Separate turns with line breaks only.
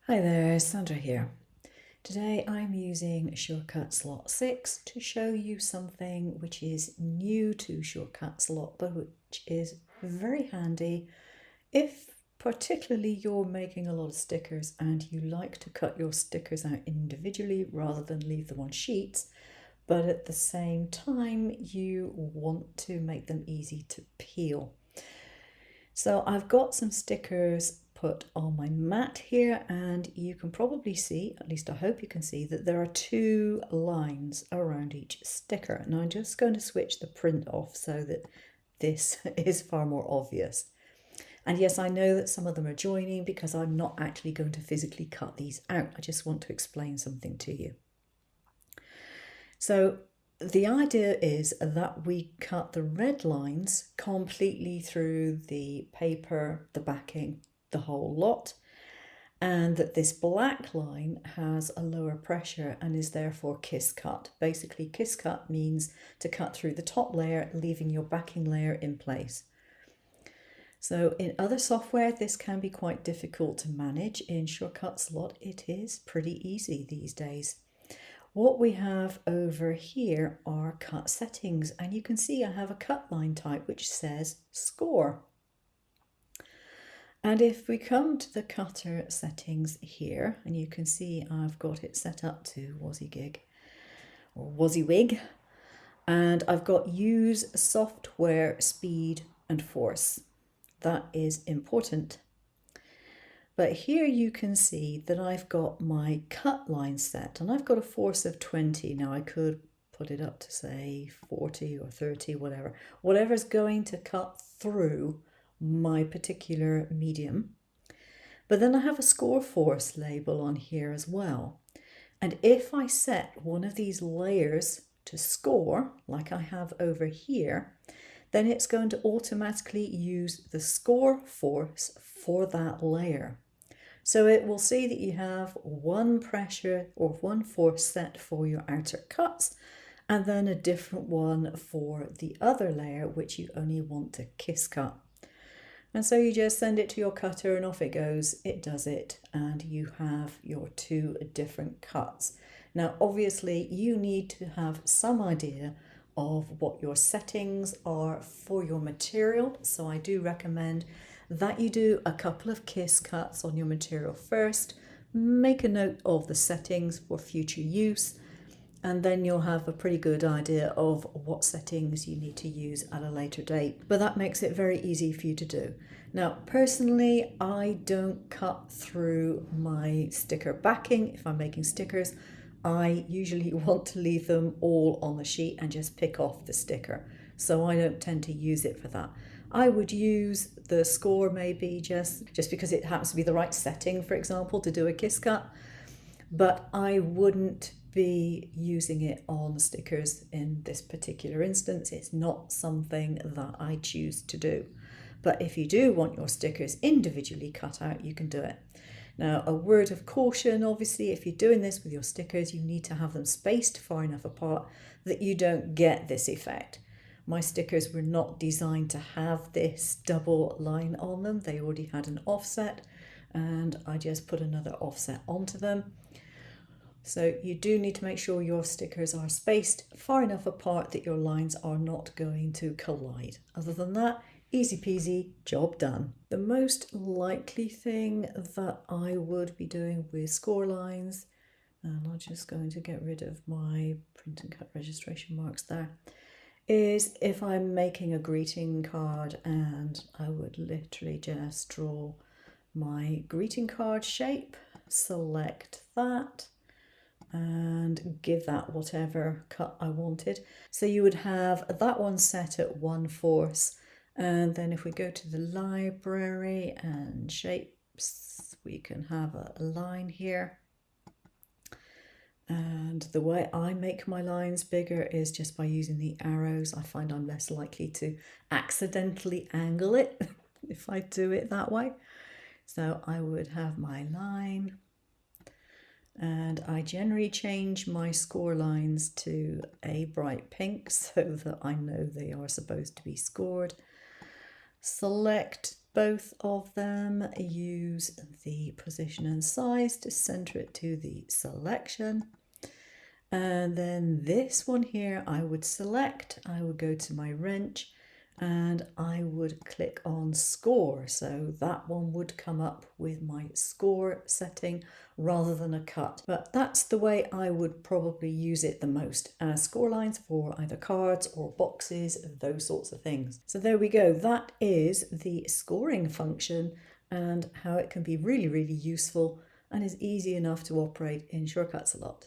Hi there, Sandra here. Today I'm using Shortcut Slot 6 to show you something which is new to Shortcut Slot but which is very handy if particularly you're making a lot of stickers and you like to cut your stickers out individually rather than leave them on sheets, but at the same time you want to make them easy to peel. So I've got some stickers put on my mat here, and you can probably see, at least I hope you can see, that there are two lines around each sticker. And I'm just going to switch the print off so that this is far more obvious. And yes, I know that some of them are joining because I'm not actually going to physically cut these out. I just want to explain something to you. So the idea is that we cut the red lines completely through the paper, the backing, the whole lot, and that this black line has a lower pressure and is therefore kiss cut. Basically, kiss cut means to cut through the top layer, leaving your backing layer in place. So in other software, this can be quite difficult to manage. In Shortcut Slot, it is pretty easy these days. What we have over here are cut settings, and you can see I have a cut line type which says score. And if we come to the cutter settings here, and you can see I've got it set up to WYSIWYG or WYSIWYG, and I've got use software speed and force. That is important. But here you can see that I've got my cut line set, and I've got a force of 20. Now I could put it up to say 40 or 30, whatever's going to cut through my particular medium. But then I have a score force label on here as well. And if I set one of these layers to score, like I have over here, then it's going to automatically use the score force for that layer. So it will see that you have one pressure or one force set for your outer cuts, and then a different one for the other layer, which you only want to kiss cut. And so you just send it to your cutter and off it goes, it does it, and you have your two different cuts. Now, obviously, you need to have some idea of what your settings are for your material. So I do recommend that you do a couple of kiss cuts on your material first, make a note of the settings for future use, and then you'll have a pretty good idea of what settings you need to use at a later date. But that makes it very easy for you to do. Now, personally, I don't cut through my sticker backing if I'm making stickers. I usually want to leave them all on the sheet and just pick off the sticker. So I don't tend to use it for that. I would use the score maybe just because it happens to be the right setting, for example, to do a kiss cut. But I wouldn't be using it on stickers in this particular instance. It's not something that I choose to do. But if you do want your stickers individually cut out, you can do it. Now, a word of caution, obviously, if you're doing this with your stickers, you need to have them spaced far enough apart that you don't get this effect. My stickers were not designed to have this double line on them. They already had an offset, and I just put another offset onto them. So you do need to make sure your stickers are spaced far enough apart that your lines are not going to collide. Other than that, easy peasy, job done. The most likely thing that I would be doing with Scorelines, and I'm just going to get rid of my print and cut registration marks there, is if I'm making a greeting card, and I would literally just draw my greeting card shape, select that, and give that whatever cut I wanted. So you would have that one set at one force, and then if we go to the library and shapes, we can have a line here. And the way I make my lines bigger is just by using the arrows. I find I'm less likely to accidentally angle it if I do it that way. So I would have my line, and I generally change my score lines to a bright pink so that I know they are supposed to be scored. Select both of them, use the position and size to center it to the selection. And then this one here, I would select, I would go to my wrench and I would click on score. So that one would come up with my score setting rather than a cut. But that's the way I would probably use it the most, as score lines for either cards or boxes, those sorts of things. So there we go. That is the scoring function and how it can be really, really useful and is easy enough to operate in Shortcuts a lot.